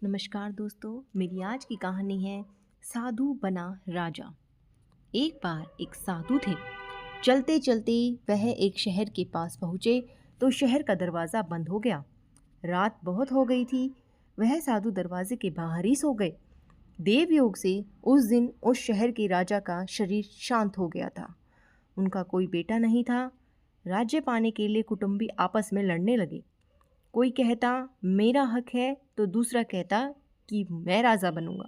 नमस्कार दोस्तों, मेरी आज की कहानी है साधु बना राजा। एक बार एक साधु थे। चलते चलते वह एक शहर के पास पहुँचे तो शहर का दरवाज़ा बंद हो गया। रात बहुत हो गई थी। वह साधु दरवाजे के बाहर ही सो गए। देवयोग से उस दिन उस शहर के राजा का शरीर शांत हो गया था। उनका कोई बेटा नहीं था। राज्य पाने के लिए कुटुंबी आपस में लड़ने लगे। कोई कहता मेरा हक है तो दूसरा कहता कि मैं राजा बनूंगा।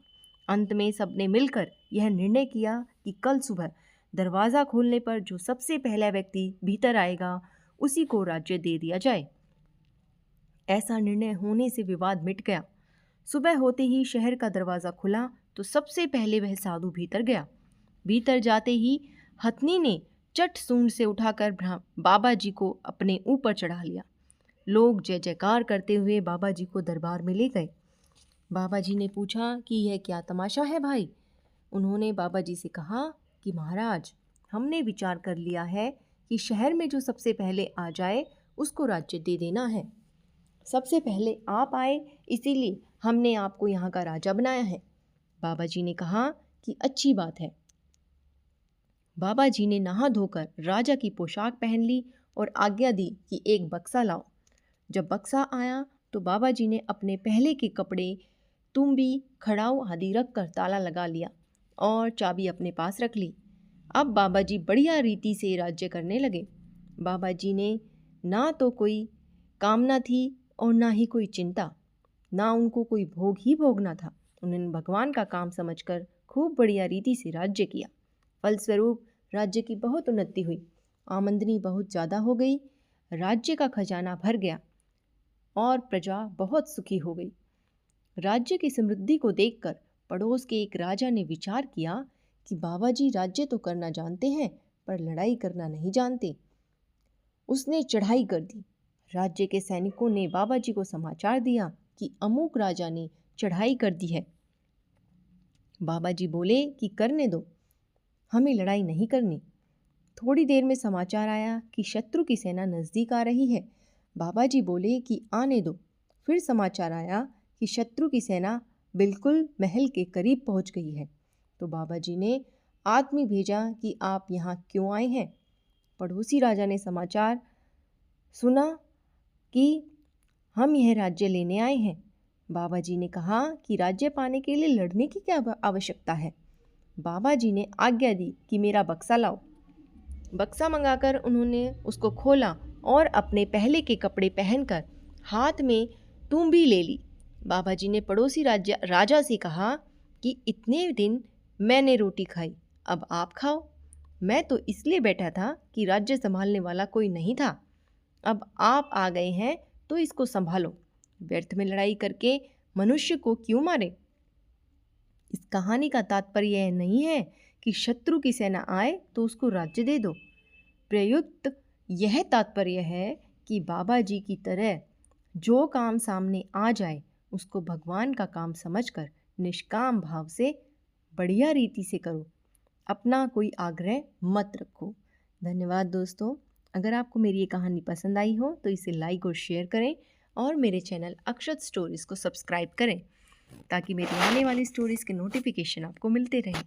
अंत में सबने मिलकर यह निर्णय किया कि कल सुबह दरवाज़ा खोलने पर जो सबसे पहला व्यक्ति भीतर आएगा उसी को राज्य दे दिया जाए। ऐसा निर्णय होने से विवाद मिट गया। सुबह होते ही शहर का दरवाज़ा खुला तो सबसे पहले वह साधु भीतर गया। भीतर जाते ही हथनी ने चट सूंड से उठाकर बाबा जी को अपने ऊपर चढ़ा लिया। लोग जय जयकार करते हुए बाबा जी को दरबार में ले गए। बाबा जी ने पूछा कि यह क्या तमाशा है भाई। उन्होंने बाबा जी से कहा कि महाराज, हमने विचार कर लिया है कि शहर में जो सबसे पहले आ जाए उसको राज्य दे देना है। सबसे पहले आप आए, इसीलिए हमने आपको यहाँ का राजा बनाया है। बाबा जी ने कहा कि अच्छी बात है। बाबा जी ने नहा धोकर राजा की पोशाक पहन ली और आज्ञा दी कि एक बक्सा लाओ। जब बक्सा आया तो बाबा जी ने अपने पहले के कपड़े, तुम्बी, खड़ाऊ आदि रख कर ताला लगा लिया और चाबी अपने पास रख ली। अब बाबा जी बढ़िया रीति से राज्य करने लगे। बाबा जी ने ना तो कोई कामना थी और ना ही कोई चिंता, ना उनको कोई भोग ही भोगना था। उन्होंने भगवान का काम समझकर खूब बढ़िया रीति से राज्य किया। फलस्वरूप राज्य की बहुत उन्नति हुई। आमदनी बहुत ज़्यादा हो गई। राज्य का खजाना भर गया और प्रजा बहुत सुखी हो गई। राज्य की समृद्धि को देखकर पड़ोस के एक राजा ने विचार किया कि बाबा जी राज्य तो करना जानते हैं पर लड़ाई करना नहीं जानते। उसने चढ़ाई कर दी। राज्य के सैनिकों ने बाबा जी को समाचार दिया कि अमुक राजा ने चढ़ाई कर दी है। बाबा जी बोले कि करने दो, हमें लड़ाई नहीं करनी। थोड़ी देर में समाचार आया कि शत्रु की सेना नज़दीक आ रही है। बाबा जी बोले कि आने दो। फिर समाचार आया कि शत्रु की सेना बिल्कुल महल के करीब पहुंच गई है। तो बाबा जी ने आदमी भेजा कि आप यहाँ क्यों आए हैं। पड़ोसी राजा ने समाचार सुना कि हम यह राज्य लेने आए हैं। बाबा जी ने कहा कि राज्य पाने के लिए लड़ने की क्या आवश्यकता है। बाबा जी ने आज्ञा दी कि मेरा बक्सा लाओ। बक्सा मंगाकर उन्होंने उसको खोला और अपने पहले के कपड़े पहनकर हाथ में तुम्बी ले ली। बाबा जी ने पड़ोसी राजा से कहा कि इतने दिन मैंने रोटी खाई, अब आप खाओ। मैं तो इसलिए बैठा था कि राज्य संभालने वाला कोई नहीं था। अब आप आ गए हैं तो इसको संभालो। व्यर्थ में लड़ाई करके मनुष्य को क्यों मारे। इस कहानी का तात्पर्य यह नहीं है कि शत्रु की सेना आए तो उसको राज्य दे दो। प्रयुक्त यह तात्पर्य है कि बाबा जी की तरह जो काम सामने आ जाए उसको भगवान का काम समझकर निष्काम भाव से बढ़िया रीति से करो। अपना कोई आग्रह मत रखो। धन्यवाद दोस्तों। अगर आपको मेरी ये कहानी पसंद आई हो तो इसे लाइक और शेयर करें और मेरे चैनल अक्षत स्टोरीज़ को सब्सक्राइब करें ताकि मेरी आने वाली स्टोरीज़ के नोटिफिकेशन आपको मिलते रहें।